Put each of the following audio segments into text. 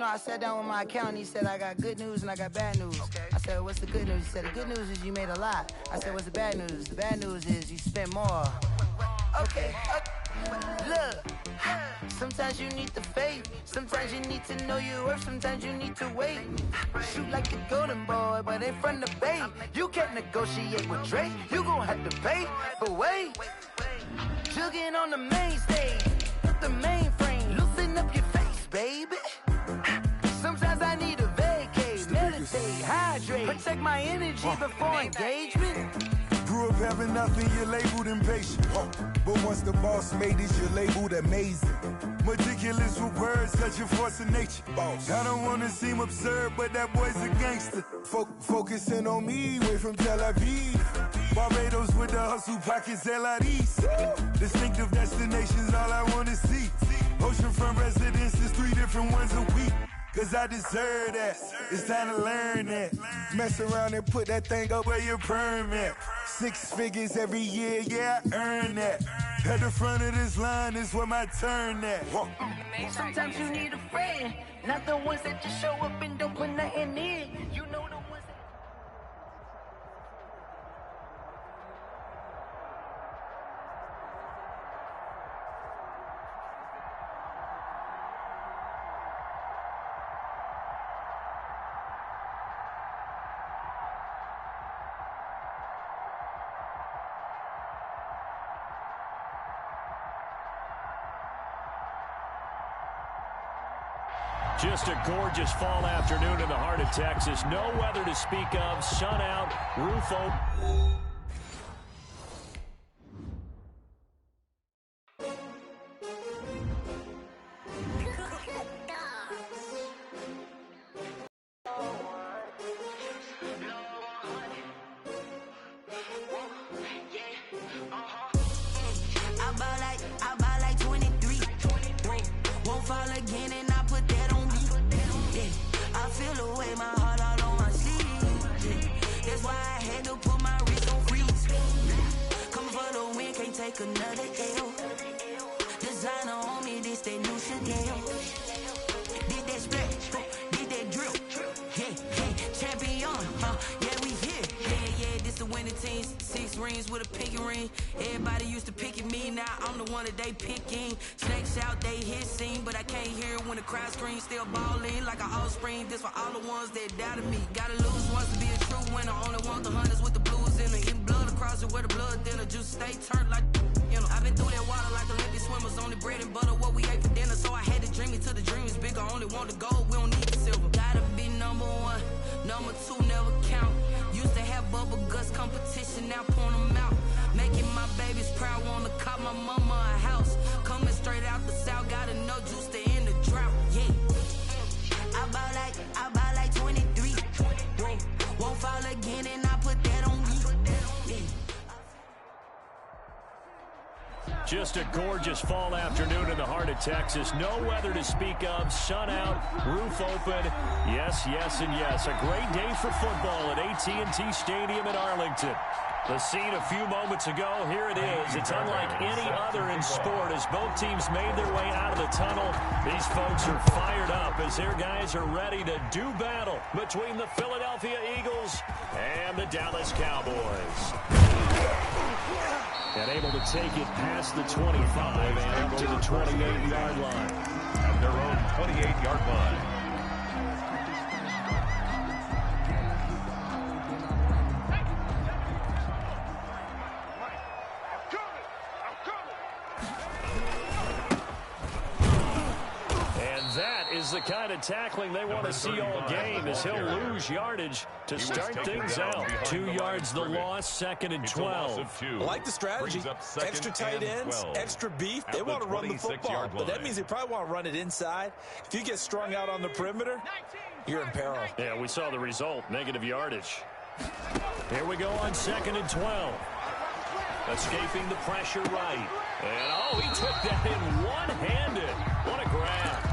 know, I sat down with my accountant. He said, I got good news and I got bad news. Okay. I said, what's the good news? He said, the good news is you made a lot. I said, what's the bad news? The bad news is you spent more. Okay. Look, sometimes you need the faith. Sometimes you need to know your worth. Sometimes you need to wait. Shoot like the golden boy, but in front of the bay. You can't negotiate with Drake. You gon' have to pay. But wait, jugging on the main stage. The mainframe, loosen up your face, baby. Sometimes I need a vacate, meditate, hydrate, protect my energy before engagement. Grew up having nothing, you're labeled impatient. But once the boss made it, you're labeled amazing. Meticulous with words, such a force of nature. I don't wanna seem absurd, but that boy's a gangster. Focusing on me, way from Tel Aviv. Barbados with the hustle pockets, LIDs. Distinctive destinations, all I wanna see. Oceanfront residences, 3 different ones a week. Cause I deserve that, it's time to learn that. Mess around and put that thing up where your permit. 6 figures every year, yeah, I earn that. At the front of this line is where my turn at. Sometimes you need a friend, not the ones that just show up and don't put nothing in. You know the ones that... Just a gorgeous fall afternoon in the heart of Texas. No weather to speak of. Sun out, roof open. I buy like 23. Won't fall again and I put that on me. I feel the way my heart all on my sleeve. That's why I had to put my wrist on freeze. Coming for the win, can't take another L. Designer on me, this that new Chanel. Did that split, did that drill. Yeah, champion, yeah, we here. Yeah, this the winning team. 6 rings with a pinky ring. Everybody used to pick at me, now I'm the one that they picking. Snakes out, they hit scene, but I can't hear it when the crowd screams. Still ballin' like an offspring. This for all the ones that doubted me. Gotta lose once to be a true winner. Only want the hunters with the blues in it. Eating blood across it where the blood thinner. Juice stay turned like, you know. I've been through that water like Olympic swimmers. Only bread and butter, what we ate for dinner. So I had to dream it till the dream is bigger. Only want the gold, we don't need the silver. Gotta be number 1, number 2 never count. Used to have bubble guts competition, now point them out. Making my babies proud, wanna cop my mama a house. Coming straight out the south, gotta know juice to end the drought. Yeah, I buy like 23. Won't fall again and I put that on me. Yeah. Just a gorgeous fall afternoon in the heart of Texas. No weather to speak of. Sun out, roof open. Yes, yes, and yes. A great day for football at AT&T Stadium in Arlington. The scene a few moments ago, here it is. It's unlike any other in sport as both teams made their way out of the tunnel. These folks are fired up as their guys are ready to do battle between the Philadelphia Eagles and the Dallas Cowboys. And able to take it past the 25 and up to the 28-yard line. At their own 28-yard line. The kind of tackling they want to see all game as he'll lose yardage to start things out. 2 yards the loss, 2nd and 12. I like the strategy. Extra tight ends, extra beef. They want to run the football, but that means they probably want to run it inside. If you get strung out on the perimeter, you're in peril. Yeah, we saw the result, negative yardage. Here we go on 2nd and 12. Escaping the pressure right. And, oh, he took that in one-handed. What a grab.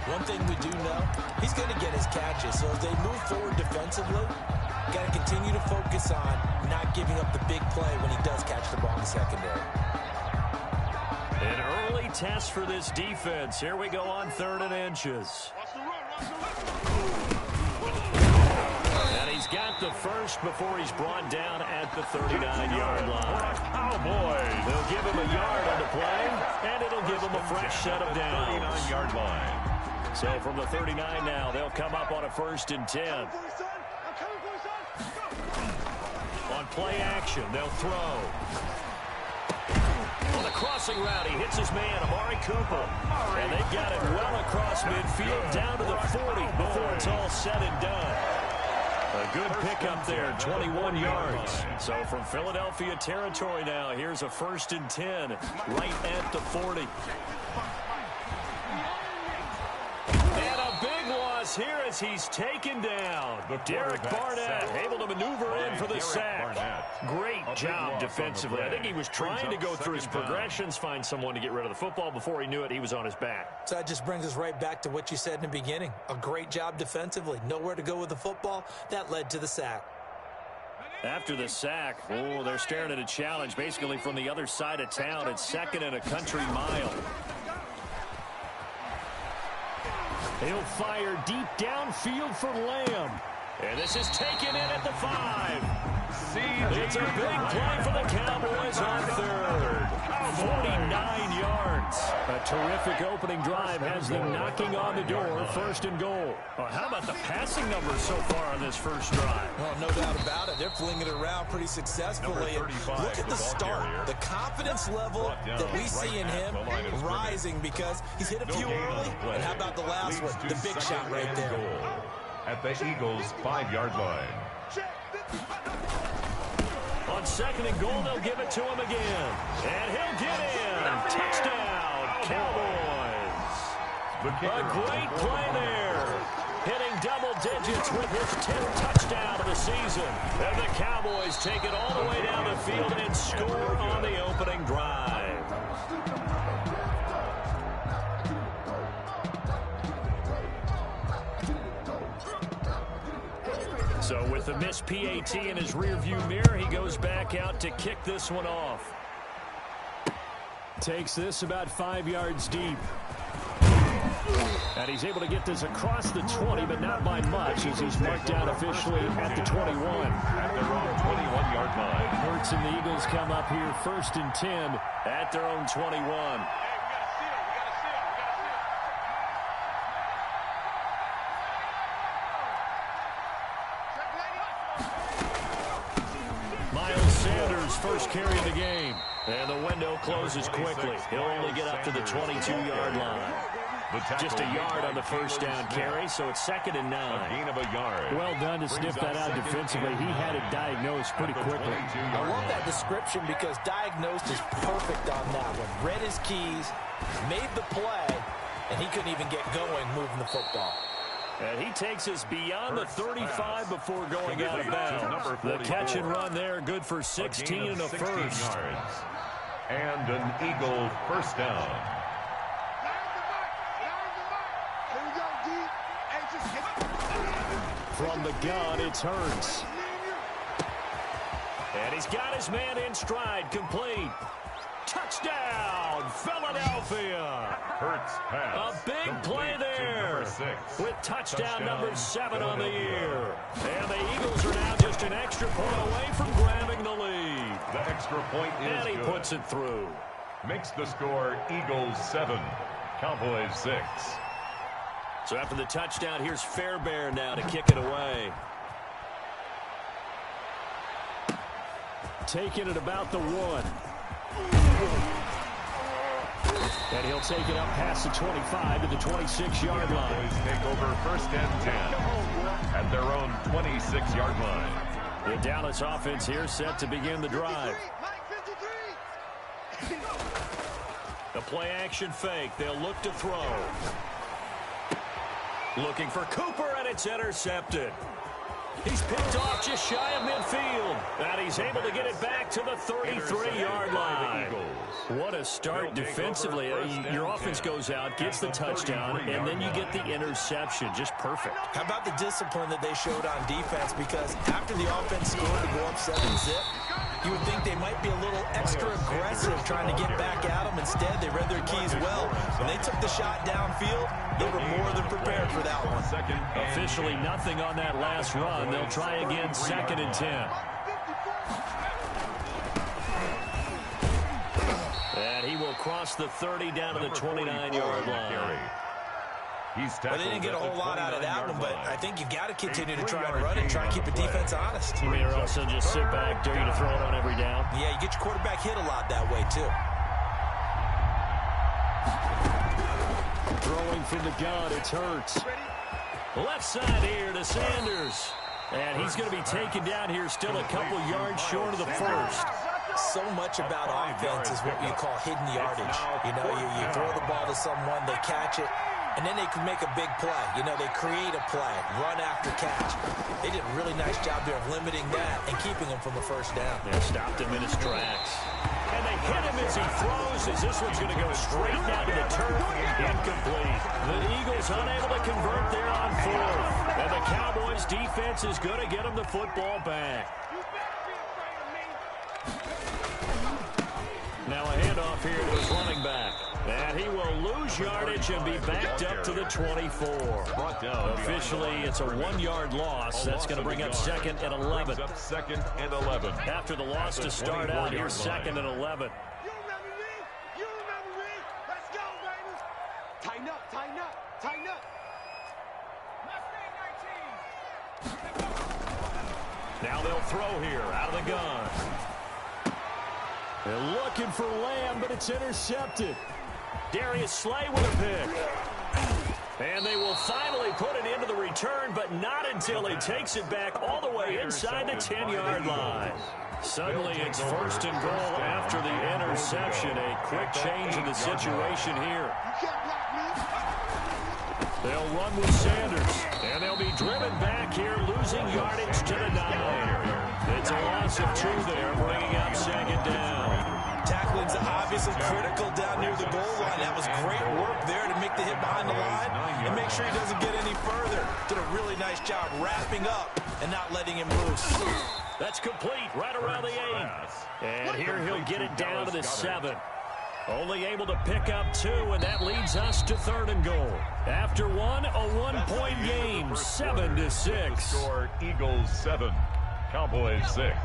One thing we do know, he's going to get his catches. So as they move forward defensively, got to continue to focus on not giving up the big play when he does catch the ball in the secondary. An early test for this defense. Here we go on 3rd and inches. And he's got the first before he's brought down at the 39-yard line. Cowboys. They'll give him a yard on the play, and it'll give him a fresh set of downs. 39-yard line. So from the 39 now, they'll come up on a 1st and 10. On play action, they'll throw. On the crossing route, he hits his man, Amari Cooper. And they've got it well across midfield, down to the 40 before it's all said and done. A good pickup there, 21 yards. So from Philadelphia territory now, here's a 1st and 10 right at the 40. And a big loss here as he's taken down. Derek Barnett able to maneuver in for the sack. Great job defensively. I think he was trying to go through his progressions, find someone to get rid of the football. Before he knew it, he was on his back. So that just brings us right back to what you said in the beginning. A great job defensively. Nowhere to go with the football. That led to the sack. After the sack, oh, they're staring at a challenge basically from the other side of town. It's 2nd and a country mile. He'll fire deep downfield for Lamb. And this is taken in at the 5. It's a big play for the Cowboys on 3rd. 49 yards. A terrific opening drive has them knocking on the door, 1st and goal. Oh, how about the passing numbers so far on this first drive? Well, no doubt about it. They're flinging it around pretty successfully. And look at the start. The confidence level that we see in him rising because he's hit a few early. And how about the last one? The big shot right there. At the Eagles' 5-yard line. On 2nd and goal, they'll give it to him again. And he'll get in. Touchdown, Cowboys. A great play there. Hitting double digits with his 10th touchdown of the season. And the Cowboys take it all the way down the field and score on the opening drive. So with the missed PAT in his rearview mirror, he goes back out to kick this one off. Takes this about 5 yards deep. And he's able to get this across the 20, but not by much as he's marked down officially at the 21. At their own 21-yard line. Hurts and the Eagles come up here 1st and 10 at their own 21. First carry of the game. And the window closes quickly. He'll only get up to the 22-yard line. Just a yard on the first down carry, so it's 2nd and 9. A gain of a yard. Well done to sniff that out defensively. He had it diagnosed pretty quickly. I love that description because diagnosed is perfect on that one. Read his keys, made the play, and he couldn't even get going moving the football. And he takes us beyond the 35 before going out of bounds. The catch and run there, good for 16 and a first. Yards. And an Eagle first down. From the gun, it's Hurts. And he's got his man in stride, complete. Touchdown, Philadelphia. Hurts pass. A big play there with touchdown number 7 on the year. And the Eagles are now just an extra point away from grabbing the lead. The extra point is and he good. puts it through. Makes the score Eagles 7, Cowboys 6. So after the touchdown, here's Fairbairn now to kick it away. Taking it about the 1. And he'll take it up past the 25 to the 26-yard line. Cowboys take over 1st and 10 at their own 26-yard line. The Dallas offense here set to begin the drive. The play action fake. They'll look to throw. Looking for Cooper, and it's intercepted. He's picked off just shy of midfield. And he's able to get it back to the 33-yard line. What a start defensively. Your offense goes out, gets the touchdown, and then you get the interception. Just perfect. How about the discipline that they showed on defense? Because after the offense scored to go up 7-zip, You would think they might be a little extra aggressive trying to get back at them. Instead, they read their keys well. When they took the shot downfield, they were more than prepared for that one. Officially nothing on that last run. They'll try again, 2nd and 10. And he will cross the 30 down to the 29-yard line. Well, they didn't get a whole lot out of that one, but I think you've got to continue to try and run it, try and keep the defense honest. You may also just sit back, dare you to throw it on every down. Yeah, you get your quarterback hit a lot that way, too. Throwing from the gun, it's Hurts. Left side here to Sanders. And he's going to be taken down here, still a couple yards short of the first. So much about offense is what you call hidden yardage. You know, you throw the ball to someone, they catch it, and then they can make a big play. You know, they create a play, run after catch. They did a really nice job there of limiting that and keeping him from a first down. They stopped him in his tracks. And they hit him as he throws, as this one's going to go straight down to the turf. Incomplete. The Eagles unable to convert there on 4th. And the Cowboys defense is going to get him the football back. Now a handoff here to his running back. And he will lose yardage and be backed up to the 24. Officially, it's a 1-yard loss. That's going to bring up 2nd and 11. After the loss to start out, here's 2nd and 11. You remember me? You remember me? Let's go, baby. Tighten up, tighten up, tighten up. Now they'll throw here out of the gun. They're looking for Lamb, but it's intercepted. Darius Slay with a pick. And they will finally put it into the return, but not until he takes it back all the way inside the 10-yard line. Suddenly it's 1st and goal after the interception. A quick change in the situation here. They'll run with Sanders, and they'll be driven back here, losing yardage to the 9. It's a loss of 2 there, bringing up 2nd down. Tackling's obviously critical down near the goal line. That was great work there to make the hit behind the line and make sure he doesn't get any further. Did a really nice job wrapping up and not letting him loose. That's complete right around the 8. And here he'll get it down to the 7. Only able to pick up 2, and that leads us to 3rd and goal. After one, a 1-point game, 7-6. Score Eagles 7, Cowboys 6.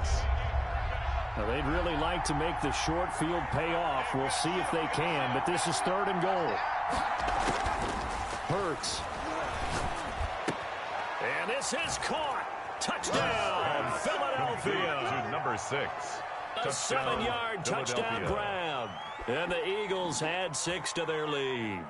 Now, they'd really like to make the short field pay off. We'll see if they can, but this is 3rd and goal. Hurts. And this is caught. Touchdown, Philadelphia. To number 6. A 7-yard touchdown grab. And the Eagles add 6 to their lead.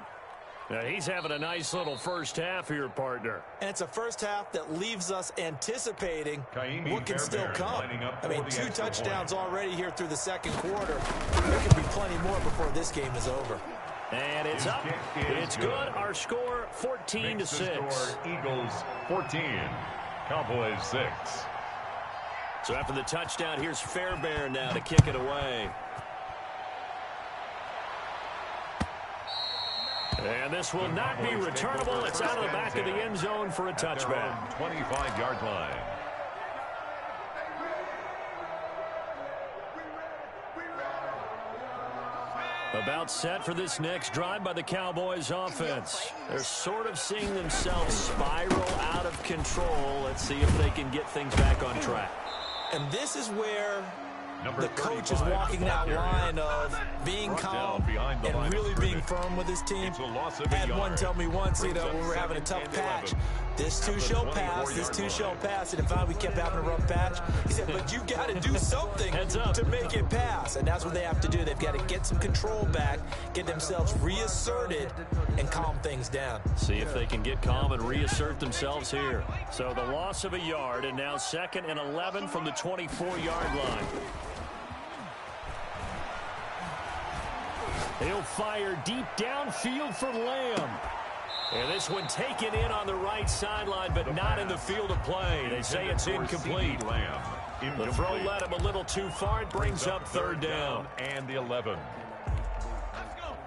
Now, he's having a nice little first half here, partner. And it's a first half that leaves us anticipating what can still come. I mean, 2 touchdowns already here through the 2nd quarter. There could be plenty more before this game is over. And it's up. It's good. Our score, 14-6. Eagles 14, Cowboys 6. So after the touchdown, here's Fairbairn now to kick it away. And this will not be returnable. It's out of the back of the end zone for a touchback. 25-yard line. About set for this next drive by the Cowboys offense. They're sort of seeing themselves spiral out of control. Let's see if they can get things back on track. And this is where the coach is walking that line of being calm and really being firm with his team. Had one tell me once, you know, when we were having a tough patch, this too shall pass, this too shall pass. And if we kept having a rough patch, he said, but you got to do something to make it pass. And that's what they have to do. They've got to get some control back, get themselves reasserted, and calm things down. See if they can get calm and reassert themselves here. So the loss of a yard, and now 2nd and 11 from the 24-yard line. He'll fire deep downfield for Lamb. And this one taken in on the right sideline, but not in the field of play. They say it's incomplete. The throw led him a little too far. It brings up 3rd down. And the 11.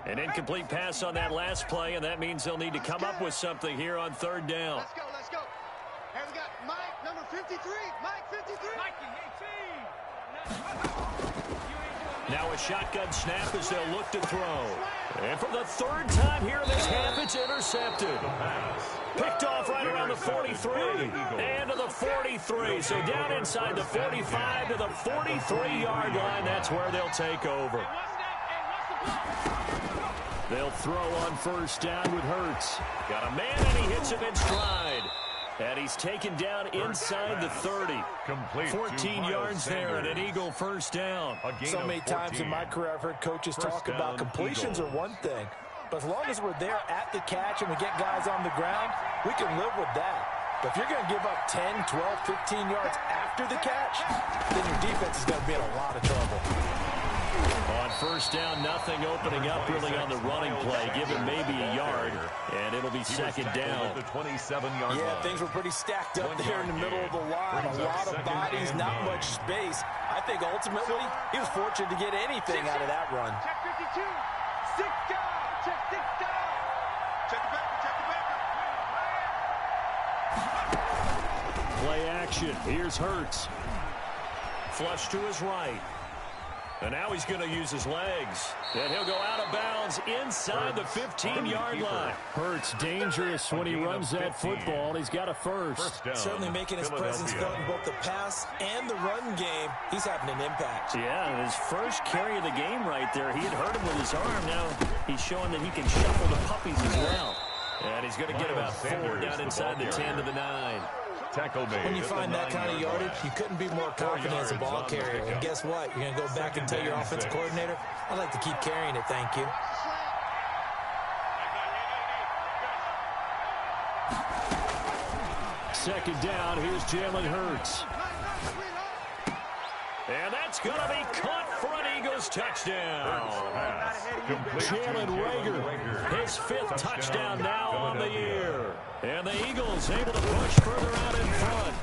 An incomplete pass on that last play, and that means they'll need to come up with something here on 3rd down. Let's go, let's go. Here we got Mike, number 53. Mike, 53. Mikey, 18. Now a shotgun snap as they'll look to throw. And for the third time here in this half, it's intercepted. Picked off right around the 43. And to the 43. So down inside the 45 to the 43-yard line. That's where they'll take over. They'll throw on first down with Hurts. Got a man, and he hits him in stride. And he's taken down inside the 30. 14 yards there and an Eagle first down. So many times in my career I've heard coaches talk about completions are one thing. But as long as we're there at the catch and we get guys on the ground, we can live with that. But if you're going to give up 10, 12, 15 yards after the catch, then your defense is going to be in a lot of trouble. On first down, nothing opening up really on the running play. Give him maybe a yard, and it'll be second down. Yeah, things were pretty stacked up there in the middle of the line. A lot of bodies, not much space. I think ultimately he was fortunate to get anything out of that run. Check 52. 6 down. Check 6 down. Check the backer. Check the backer. Play action. Here's Hurts. Flush to his right. And now he's going to use his legs. And he'll go out of bounds inside the 15-yard line. Hurts dangerous when he runs that football. He's got a first. Certainly making his presence felt in both the pass and the run game. He's having an impact. Yeah, and his first carry of the game right there, he had hurt him with his arm. Now he's showing that he can shuffle the puppies as well. And he's going to get about 4 down inside the 10 to the 9. When you find that kind of yardage, you couldn't be more confident as a ball carrier. And guess what? You're going to go back and tell your offensive coordinator, I'd like to keep carrying it, thank you. Second down, here's Jalen Hurts. And that's going to be caught for an Eagles touchdown. Jalen Reagor, his 5th touchdown now on the year. And the Eagles able to push further out in front.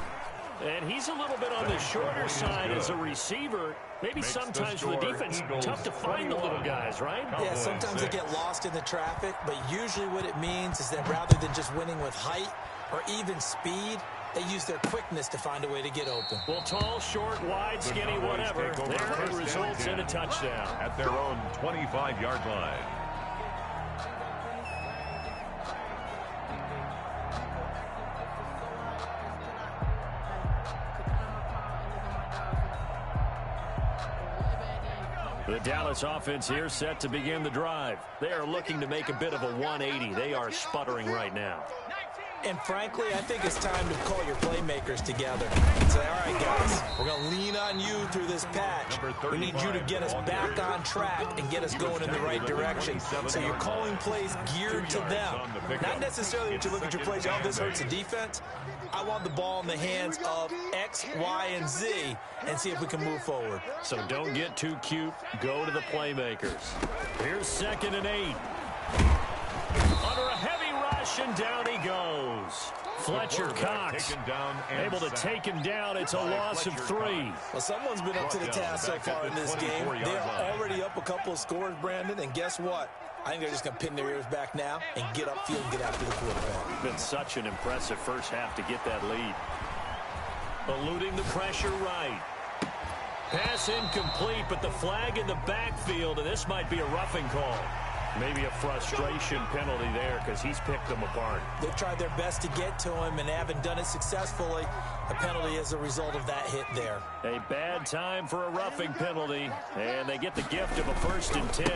And he's a little bit on the shorter side as a receiver. Maybe sometimes for the defense, tough to find the little guys, right? Yeah, sometimes they get lost in the traffic, but usually what it means is that rather than just winning with height or even speed, they use their quickness to find a way to get open. Well, tall, short, wide, skinny, whatever. There it results in a touchdown. At their own 25-yard line. The Dallas offense here set to begin the drive. They are looking to make a bit of a 180. They are sputtering right now. And frankly, I think it's time to call your playmakers together and say, all right, guys, we're going to lean on you through this patch. We need you to get us back on track and get us going in the right direction. So you're calling plays geared to them. Not necessarily that you look at your plays, oh, this hurts the defense. I want the ball in the hands of X, Y, and Z and see if we can move forward. So don't get too cute. Go to the playmakers. Here's 2nd and 8. Under a heavy rush, and down he goes. Fletcher Cox able to take him down. It's a loss of 3. Well, someone's been up to the task so far in this game. They're already up a couple of scores, Brandon, and guess what? I think they're just going to pin their ears back now and get upfield and get after the quarterback. Been such an impressive first half to get that lead. Eluding the pressure right. Pass incomplete, but the flag in the backfield, and this might be a roughing call. Maybe a frustration penalty there because he's picked them apart. They've tried their best to get to him and haven't done it successfully. A penalty as a result of that hit there. A bad time for a roughing penalty, and they get the gift of a 1st and 10.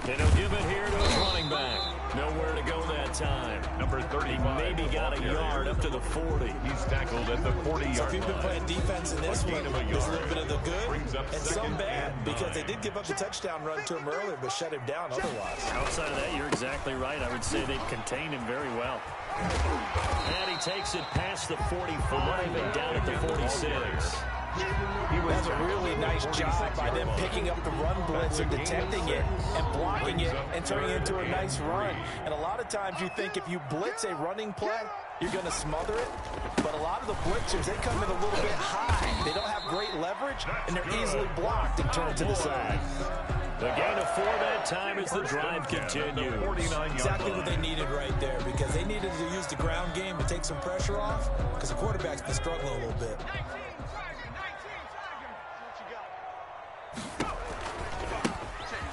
And he'll give it here to his running back. Nowhere to go that time. Number 35. He maybe got a yard up to the 40. He's tackled at the 40-yard line. So if you've been playing defense in this one, there's a little bit of the good and some bad because they did give up the touchdown run to him earlier but shut him down otherwise. Outside of that, you're exactly right. I would say they've contained him very well. And he takes it past the 45 and down at the 46. That's a really nice job by them picking up the run blitz and detecting it and blocking it and turning it into a nice run. And a lot of times you think if you blitz a running play, you're going to smother it. But a lot of the blitzers, they come in a little bit high. They don't have great leverage, and they're easily blocked and turned to the side. The gain of 4 that time as the drive continues. Exactly what they needed right there because they needed to use the ground game to take some pressure off because the quarterback's been struggling a little bit.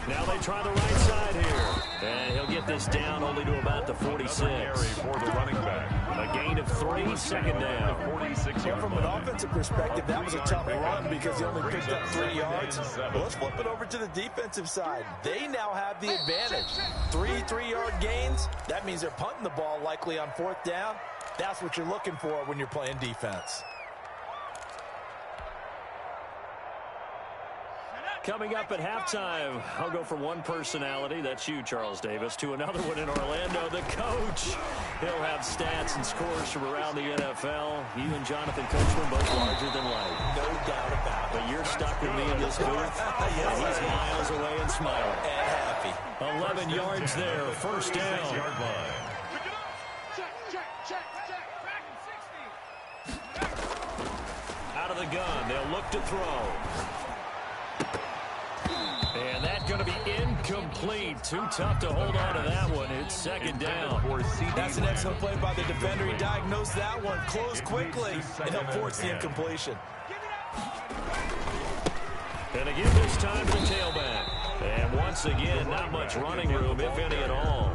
Now they try the right side here. And he'll get this down only to about the 46. For the running back. A gain of 3, second down. Well, from an offensive perspective, that was a tough run because he only picked up 3 yards. Well, let's flip it over to the defensive side. They now have the advantage. 3 3-yard gains. That means they're punting the ball likely on 4th down. That's what you're looking for when you're playing defense. Coming up at halftime, I'll go from one personality, that's you, Charles Davis, to another one in Orlando, the coach. He'll have stats and scores from around the NFL. You and Jonathan Coachman both larger than life. No doubt about it. But you're stuck with me in this booth, and he's miles away and smiling. And happy. 11 yards there, first down. Out of the gun, they'll look to throw. And that's going to be incomplete. Too tough to hold on to that one. It's second down. That's an excellent play by the defender. He diagnosed that one, closed quickly, and he'll force the incompletion. And again, this time the tailback. And once again, not much running room, if any at all.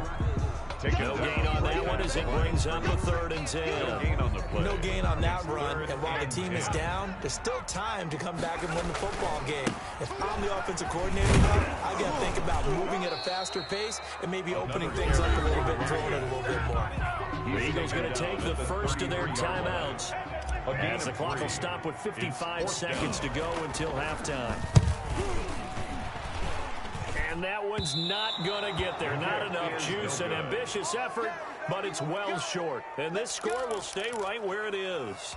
No gain on that one as it brings up a 3rd and 10. No gain on that run, and while the team is down, there's still time to come back and win the football game. If I'm the offensive coordinator, I got to think about moving at a faster pace and maybe opening things up a little bit and throwing it a little bit more. The Eagles going to take the first of their timeouts as the clock will stop with 55 seconds to go until halftime. And that one's not going to get there. Not enough juice. An ambitious effort, but it's well short. And this score will stay right where it is.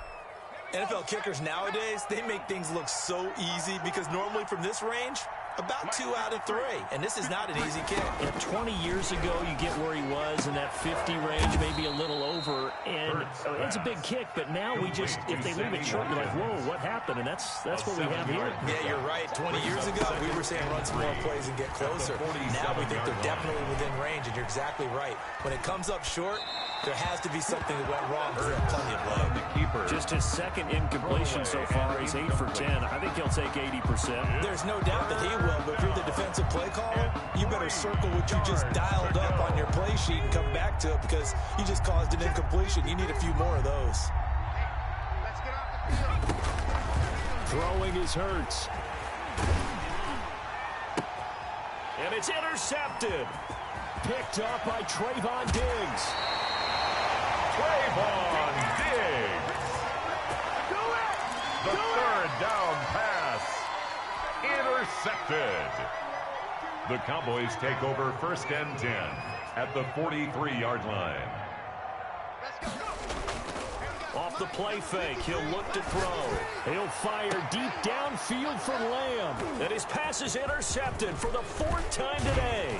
NFL kickers nowadays, they make things look so easy because normally from this range, about 2 out of 3. And this is not an easy kick. And 20 years ago, you get where he was in that 50 range, maybe a little over. And it's a big kick, but now we just, if they leave it short, you're like, whoa, what happened? And that's what we have here. Yeah, you're right. 20 years ago, we were saying run some more plays and get closer. Now we think they're definitely within range, and you're exactly right. When it comes up short, there has to be something that went wrong because they have plenty of leg. Just his second incompletion so far. He's 8 for 10. I think he'll take 80%. There's no doubt that he will, but if you're the defensive play caller, you better circle what you just dialed up on your play sheet and come back to it because you just caused an incompletion. You need a few more of those. Throwing is Hurts. And it's intercepted. Picked up by Trayvon Diggs. Trayvon Diggs. The 3rd down pass. Intercepted. The Cowboys take over 1st and 10 at the 43-yard line. Off the play fake, he'll look to throw. He'll fire deep downfield for Lamb. And his pass is intercepted for the 4th time today.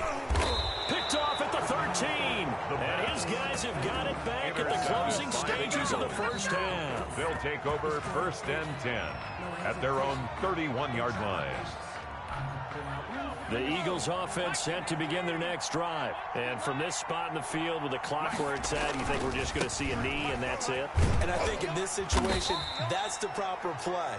Picked off at the 13. And his guys have got it back at the closing stages of the first half. They'll take over 1st and 10 at their own 31-yard line. The Eagles offense set to begin their next drive. And from this spot in the field with the clock where it's at, you think we're just going to see a knee and that's it? And I think in this situation, that's the proper play.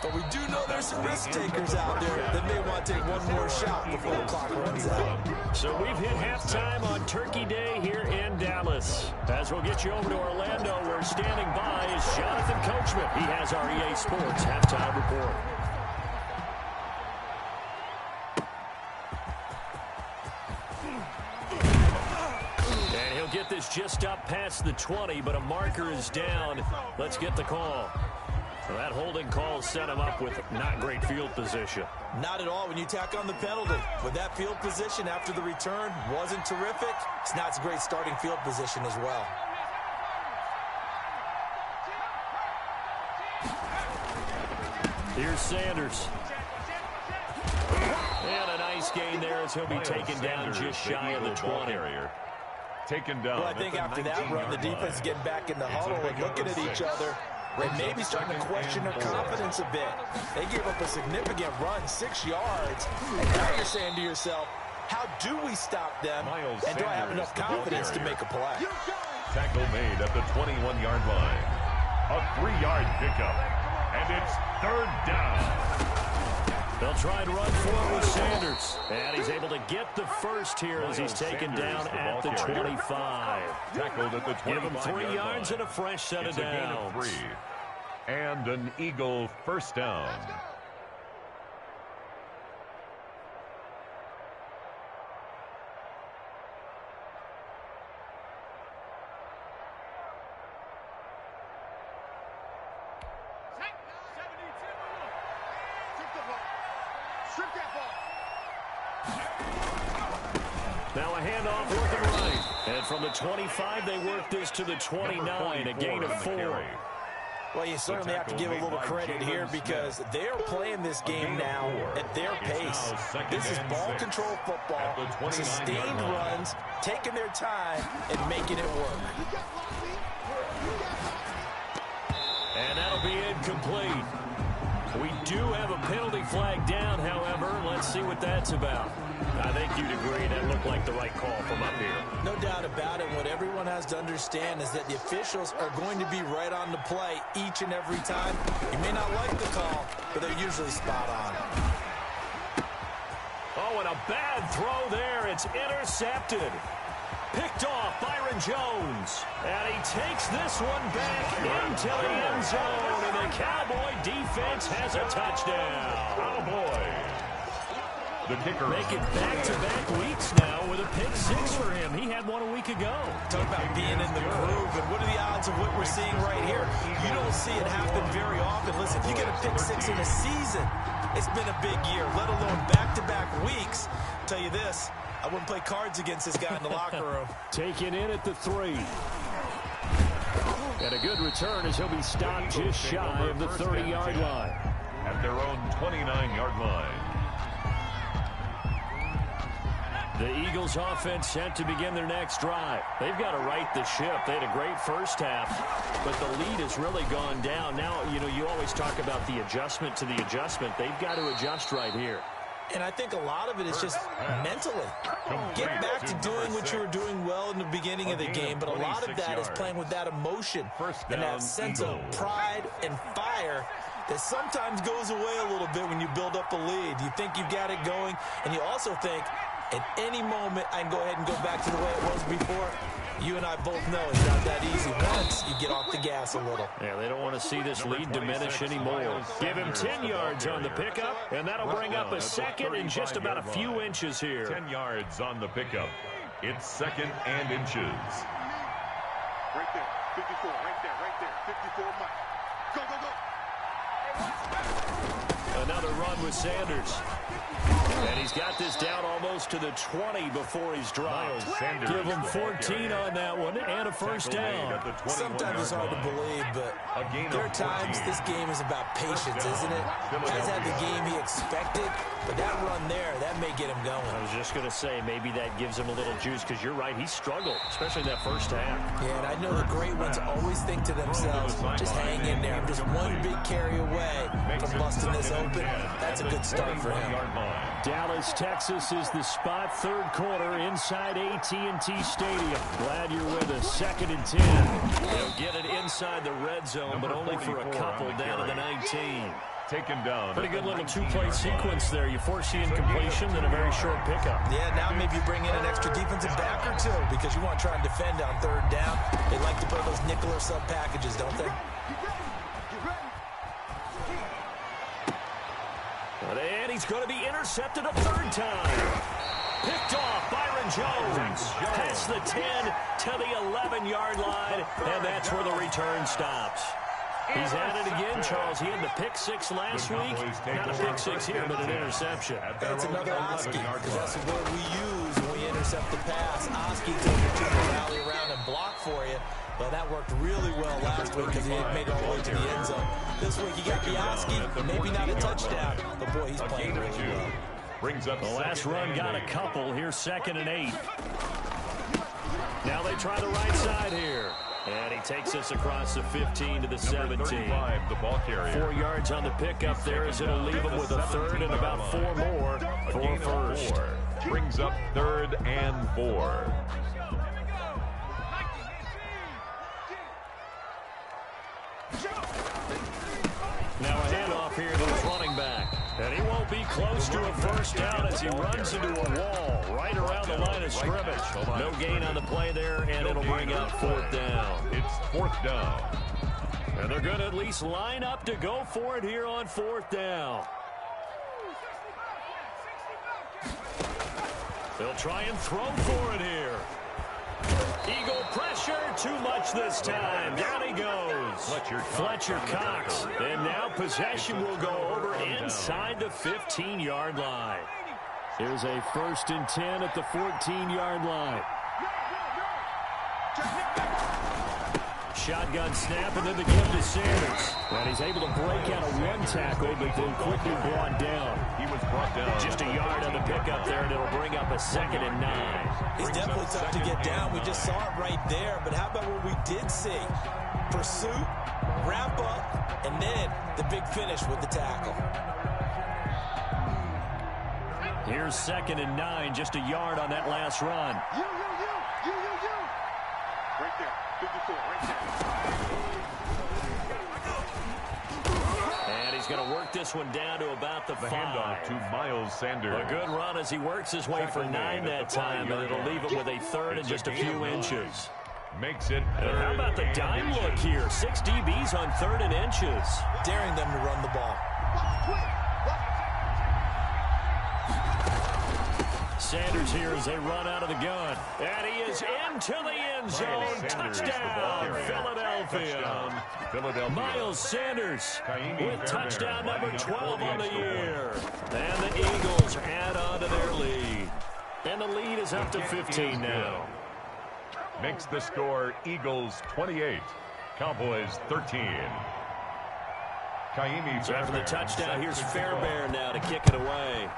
But we do know there's some risk takers out there that may want to take one more shot before the clock runs out. So we've hit halftime on Turkey Day here in Dallas. As we'll get you over to Orlando, where standing by is Jonathan Coachman. He has our EA Sports halftime report. And he'll get this just up past the 20, but a marker is down. Let's get the call. Well, that holding call set him up with not great field position. Not at all when you tack on the penalty. But that field position after the return wasn't terrific. It's not a great starting field position as well. Here's Sanders. And a nice gain there as he'll be taken down just shy of the 20. Taken down. Well, I think after that run, the defense is getting back in the huddle and looking at each other. They may be starting to question their confidence a bit. They gave up a significant run, 6 yards. And now you're saying to yourself, how do we stop them? And do I have enough confidence to make a play? Tackle made at the 21-yard line. A 3-yard pickup. And it's 3rd down. The They'll try and run forward with Sanders. And he's able to get the first here as he's taken down at the 25. Tackled at the 25. Give him 3 yards and a fresh set of downs. It's a gain of 3. And an Eagle first down. Now a handoff looking right. And from the 25, they work this to the 29, a gain of 4. Well, you certainly have to give a little credit here because they're playing this game now at their pace. This is ball control football, sustained runs, taking their time and making it work. And that'll be incomplete. We do have a penalty flag down, however. Let's see what that's about. I think you'd agree that looked like the right call from up here. No doubt about it. What everyone has to understand is that the officials are going to be right on the play each and every time. You may not like the call, but they're usually spot on. Oh, and a bad throw there. It's intercepted. Picked off Byron Jones. And he takes this one back into the end zone. And the Cowboy defense has a touchdown. Cowboy. The kicker. Make it back-to-back weeks now with a pick 6 for him. He had one a week ago. Talk about being in the groove. And what are the odds of what we're seeing right here? You don't see it happen very often. Listen, you get a pick 6 in a season, it's been a big year, let alone back-to-back weeks. I'll tell you this, I wouldn't play cards against this guy in the locker room. Taken in at the 3. And a good return as he'll be stopped just shy of the 30-yard line. At their own 29-yard line. The Eagles offense set to begin their next drive. They've got to right the ship. They had a great first half, but the lead has really gone down. Now, you always talk about the adjustment to the adjustment. They've got to adjust right here. And I think a lot of it is just mentally. Get back to doing what you were doing well in the beginning of the game, but a lot of that is playing with that emotion and that sense of pride and fire that sometimes goes away a little bit when you build up a lead. You think you've got it going, and you also think, at any moment, I can go ahead and go back to the way it was before. You and I both know it's not that easy once you get off the gas a little. Yeah, they don't want to see this lead diminish anymore. Give him 10 yards on the pickup, and that'll bring up a second and just about a few inches here. 10 yards on the pickup. It's second and inches. Right there, 54, right there, 54 Mike. Go, go, go. Another run with Sanders. And he's got this down almost to the 20 before he's dropped. Give him 14 on that one and a first down. Sometimes it's hard to believe, but there are times this game is about patience, isn't it? Has had the game he expected, but that run there, that may get him going. I was just going to say, maybe that gives him a little juice, because you're right, he struggled, especially in that first half. Yeah, and I know the great ones always think to themselves, just hang in there. I'm just one big carry away from busting this open. That's a good start for him. Dallas, Texas is the spot, third quarter inside AT&T Stadium. Glad you're with us. Second and 10. They'll get it inside the red zone, but only for a couple down to the 19. Taken down. Pretty good little two-play sequence there. You force the incompletion, then a very short pickup. Yeah, now maybe you bring in an extra defensive back or two because you want to try and defend on third down. They like to play those nickel or sub packages, don't they? And he's going to be intercepted a third time. Picked off Byron Jones. Past the 10 to the 11-yard line, and that's where the return stops. He's at it again, Charles. He had the pick 6 last week. Not a pick 6 here, but an interception. That's another Oski, because that's the word we use when we intercept the pass. Oski took it to the rally around and block for you. Well, that worked really well last week because he made it all the way to the end zone. This week you got Oski, maybe not a touchdown, but boy, he's playing really well. Brings up the last run got a couple. Here's 2nd and 8. Now they try the right side here. And he takes us across the 15 to the 17. The ball carrier. 4 yards on the pickup there as it'll leave him with a third and about 4 more for first. Brings up 3rd and 4. Now a handoff here to his running back. And he won't be close to a first down as he runs into a wall right around the line of scrimmage. No gain on the play there, and it'll bring out 4th down. It's 4th down. And they're going to at least line up to go for it here on 4th down. They'll try and throw for it here. Eagle pressure, too much this time. Down he goes. Fletcher Cox. And now possession will go over inside the 15-yard line. Here's a 1st and 10 at the 14-yard line. Shotgun snap, and then the give to Sanders. And he's able to break out a 1 tackle, but then quickly brought down. He was brought down. Just a yard on the pickup there, and it'll bring up a 2nd and 9. He's definitely tough to get down. We just saw it right there. But how about what we did see? Pursuit, wrap up, and then the big finish with the tackle. Here's 2nd and 9, just a yard on that last run. You. Right there, 54, right there. And he's going to work this one down to about the 5. Handoff to Miles Sanders. A good run as he works his way for 9 that time, and it'll leave him with a 3rd and just a few inches. Makes it 3rd. And how about the dime look here? 6 DBs on 3rd and inches. Daring them to run the ball. Sanders here as they run out of the gun. And he is into the end zone. Touchdown, Philadelphia. Miles Sanders with touchdown number 12 on the year. And the Eagles add on to their lead. And the lead is up to 15 now. Makes the score Eagles 28, Cowboys 13. Kaimi So after the touchdown, here's Fairbairn now to kick it away.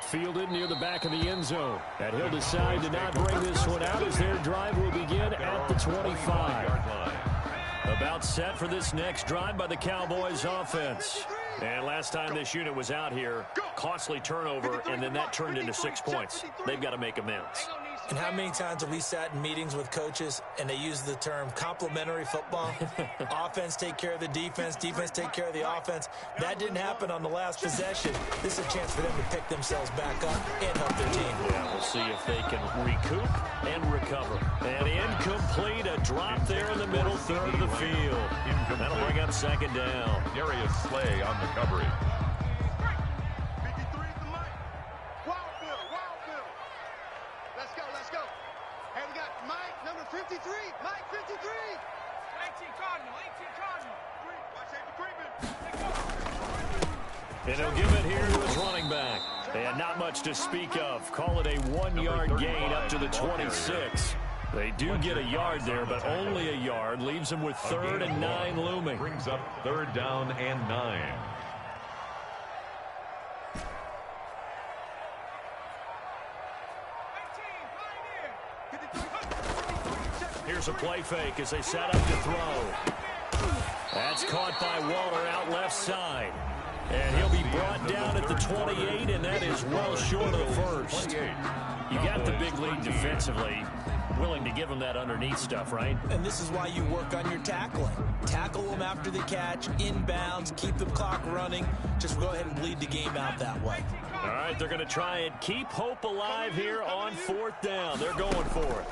Fielded near the back of the end zone. And he'll decide to not bring this one out as their drive will begin at the 25. About set for this next drive by the Cowboys offense. And last time this unit was out here, costly turnover, and then that turned into 6 points. They've got to make amends. And how many times have we sat in meetings with coaches and they use the term complementary football? Offense take care of the defense, defense take care of the offense. That didn't happen on the last possession. This is a chance for them to pick themselves back up and help their team. Yeah, we'll see if they can recoup and recover. And incomplete, a drop there in the middle third of the field. That'll bring up 2nd down. Darius Slay on the coverage. Let's go. Hey, we got Mike, number 53. Mike, 53. 18 Cardinal. Watch And he'll give it here to his running back. And not much to speak of. Call it a 1-yard gain up to the 26. They do get a yard there, but only a yard. Leaves them with 3rd and 9 looming. Brings up 3rd down and 9. Here's a play fake as they set up to throw. That's caught by Waller out left side. And he'll be brought down at the 28, and that is well short of the first. You got the big lead defensively. Willing to give them that underneath stuff, right? And this is why you work on your tackling. Tackle them after the catch, inbounds, keep the clock running. Just go ahead and bleed the game out that way. All right, they're going to try and keep hope alive here on 4th down. They're going for it.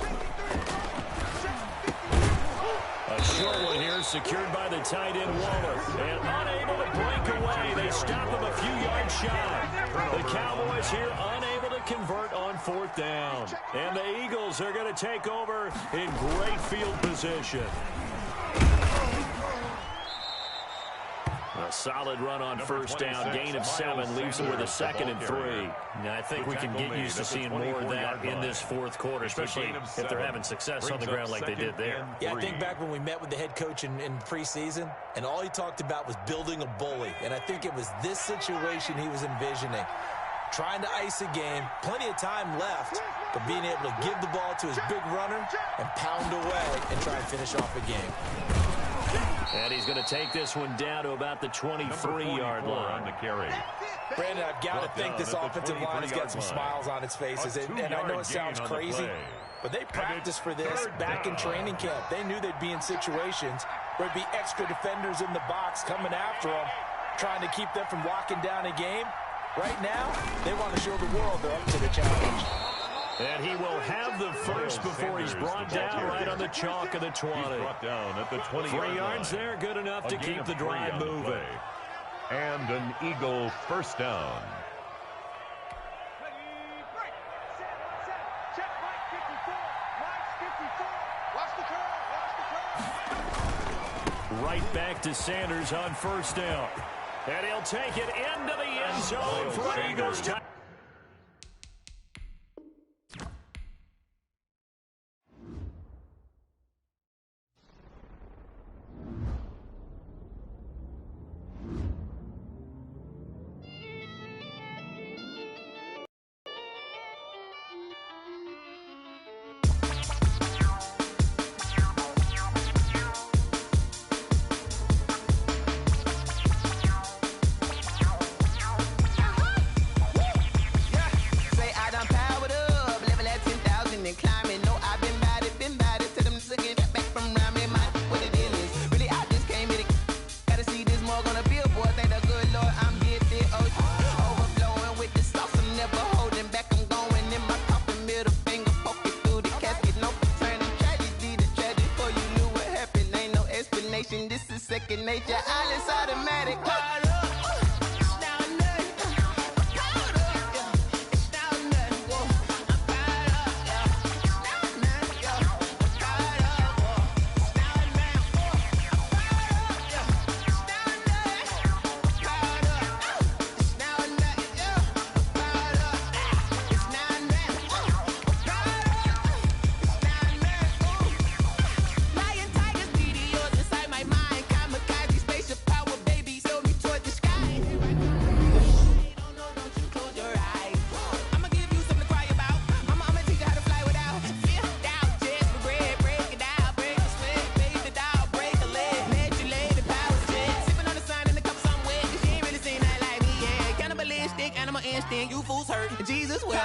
A short one here secured by the tight end Waller. And unable to break away. They stop him a few yards shy. The Cowboys here unable to convert on 4th down. And the Eagles are going to take over in great field position. A solid run on 1st down. Gain of 7 leaves them with a 2nd and 3. Now, I think we can get used to seeing more of that in this 4th quarter, especially if they're having success on the ground like they did there. Yeah, I think back when we met with the head coach in preseason, and all he talked about was building a bully. And I think it was this situation he was envisioning. Trying to ice a game, plenty of time left, but being able to give the ball to his big runner and pound away and try and finish off a game. And he's going to take this one down to about the 23-yard line. On the carry. Brandon, I've got to think this offensive line has got some smiles on its faces. And I know it sounds crazy, but they practiced for this back in training camp. They knew they'd be in situations There'd be extra defenders in the box coming after them, trying to keep them from locking down a game. Right now, they want to show the world they're up to the challenge. And he will have the first before he's brought down right on the chalk of the 20. Brought down at the 20. 3 yards there, good enough to keep the drive moving. And an Eagle first down. Right back to Sanders on first down. And he'll take it into the end zone for an Eagles touchdown. This is second nature. All is automatic. You fools hurt. Jesus will.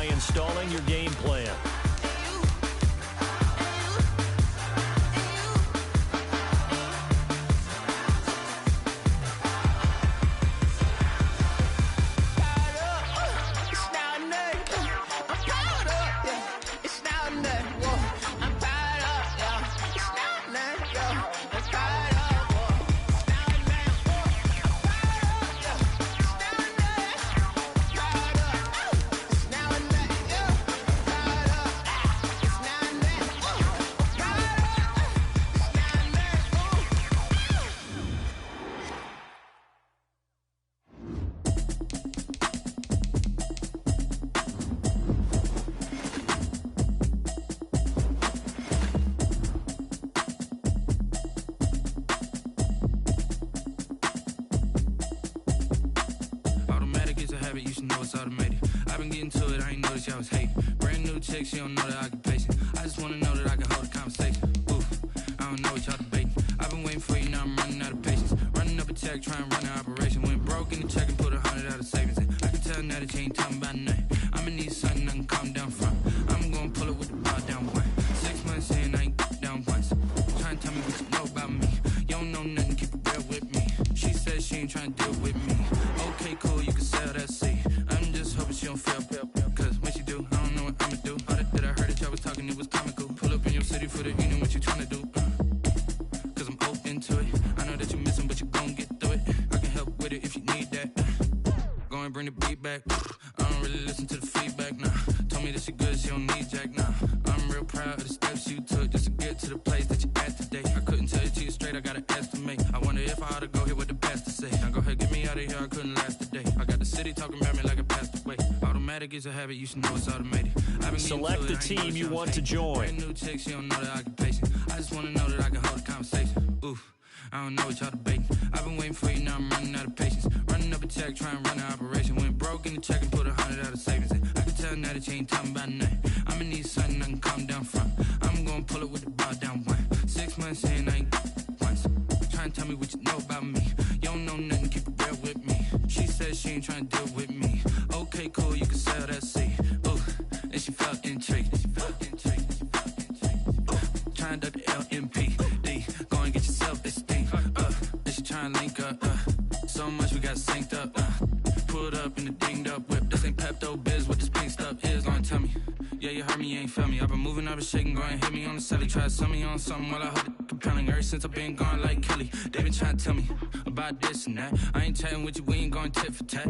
Installing your game plan. You should know it's automated. I've been getting to it, I ain't noticed y'all was hating. Brand new chick, she don't know the occupation. I just wanna know that I can hold a conversation. Oof, I don't know what y'all debating. I've been waiting for you, now I'm running out of patience. Running up a check, trying to run an operation. Went broke in the check and put 100 out of savings in. I can tell now that you ain't talking about nothing. I'ma need something I can calm down from. I'm gonna pull it with the ball down one. 6 months in, I ain't down once. Trying to tell me what you know about me. You don't know nothing, keep it real with me. She said she ain't trying to deal with me. Okay, cool, you can sell that seat. I'm just hoping she don't fail, cause when she do, I don't know what I'ma do. All that I heard that y'all was talking, it was comical. Pull up in your city for the evening, what you trying to do? Cause I'm open to it. I know that you're missing, but you gon' get through it. I can help with it if you need that. Go and bring the beat back. I don't really listen to the feedback, nah. Told me that she good, she don't need jack, nah. I'm real proud of the steps you took just to get to the place that you at today. I couldn't tell you to you straight, I gotta estimate. I wonder if I ought to go here with the best to say. Now go ahead, get me out of here, I couldn't last today. I got the city talking about me like a passed away. Automatic it's a habit, you should know it's automated. Select the team you want to join. New chicks, you don't know that occupation. I just want to know that I can hold a conversation. Oof, I don't know what y'all debating. I've been waiting for you, now I'm running out of patience. Running up a check, trying to run an operation. Went broke in the check and put 100 out of savings in. I can tell now that you ain't talking about nothing. I'ma need something I can calm down from. I'm gonna pull it with the bar down one. 6 months in, I ain't once. Trying to tell me what you know about me. You don't know nothing, keep it real with me. She said she ain't trying to deal with me. Okay, cool, you can sell that seed. Ooh, and she felt intrigued. Trying to duck the LMPD. Go and get yourself esteem. And she trying to link up. So much we got synced up. Pulled up in the dinged up whip. This ain't Pepto Biz, what this pink stuff is. Don't tell me. Yeah, you heard me, you ain't felt me. I've been moving, I've been shaking, go and hit me on the celly. Try to sell me on something while I hold it compelling. Ever since I've been gone like Kelly, they been trying to tell me about this and that. I ain't chatting with you, we ain't going tit for tat.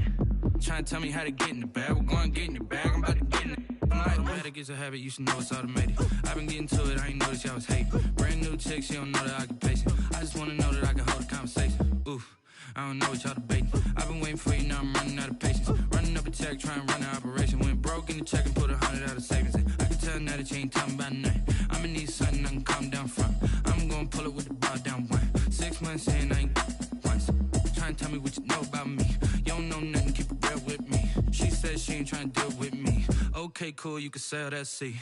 Trying to tell me how to get in the bag. We're going to get in the bag, I'm about to get in it. I'm like, automatic is a habit, you should know it's automated. I've been getting to it, I ain't noticed y'all was hating. Brand new chicks, you don't know the occupation. I just want to know that I can hold a conversation. Oof, I don't know what y'all debating. I've been waiting for you, now I'm running out of patience. Running up a check, trying to run an operation. Went broke in the check and put 100 out of savings in. I can tell now that you ain't talking about nothing. I'ma need something I can calm down from. I'm gonna pull it with the bar down one. 6 months in, I ain't once. Trying to tell me what you know about me. You don't know nothing, keep it real with me. She said she ain't trying to deal with me. Okay, cool, you can sell that seed.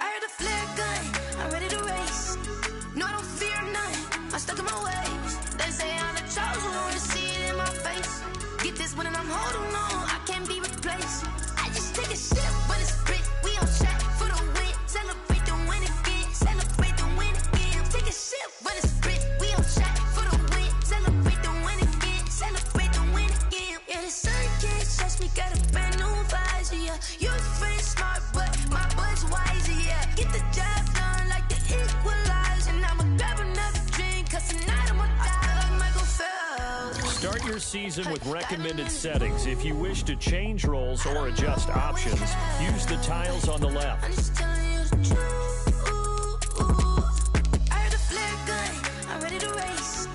I heard a flare gun, I'm ready to race. No, I don't fear none, I'm stuck in my ways. They say I'm the chosen one, to see it in my face. Get this one and I'm holding on, I can't be replaced. I just take a sip when it's split, we on track for the win. Celebrate the win again, celebrate the win again. Take a sip when it's split, we on track for the win. Celebrate the win again, celebrate the win again. Yeah, the sun can't touch me, got a brand new visor, yeah. You're friend smart, but my bud's wiser, yeah. Get the job done like the equalizer. And I'ma grab another drink, cause tonight I'ma die like Michael Phelps. Start your season with recommended settings. If you wish to change roles or adjust options, use the tiles on the left. I'm just telling you the truth. I heard a flare gun, I'm ready to race.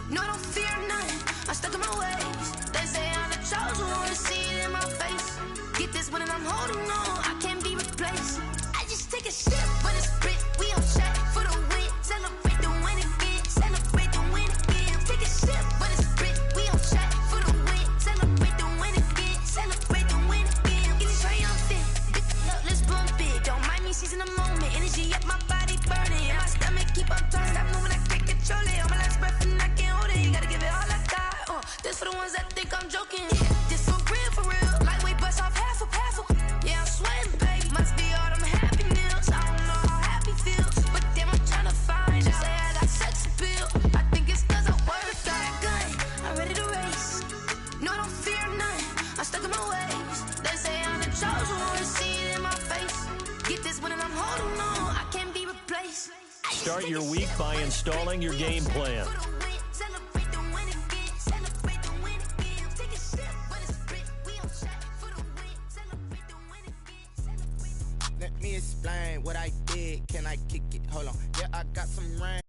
No, I don't fear none, I'm stuck in my ways. They say I'm the chosen one, to see it in my face. Get this one and I'm holding on, I can't be replaced. I just take a sip when it's split, we on track for the win. Celebrate the win again, celebrate the win again. Take a sip when it's split, we on track for the win. Celebrate the win again, celebrate the win again. Get it triumphant, look, let's bump it. Don't mind me seizing the moment, energy up my body burning. And my stomach keep on turning, stop moving, I can't control it. On my last breath and I can't hold it, you gotta give it all I got. This for the ones that think I'm joking. This for real, lightweight bust off half a. Yeah, I'm sweating, babe, must be all them happy meals. I don't know how happy feels, but damn, I'm trying to find out. Say I got sex appeal, I think it's cause I work. Got a gun, I'm ready to race. No, I don't fear none, I'm stuck in my ways. They say I'm the chosen one, to see it in my face. Get this one and I'm holding on, I can't be replaced. Start your week by installing your game plan. Let me explain what I did. Can I kick it? Hold on. Yeah, I got some rain.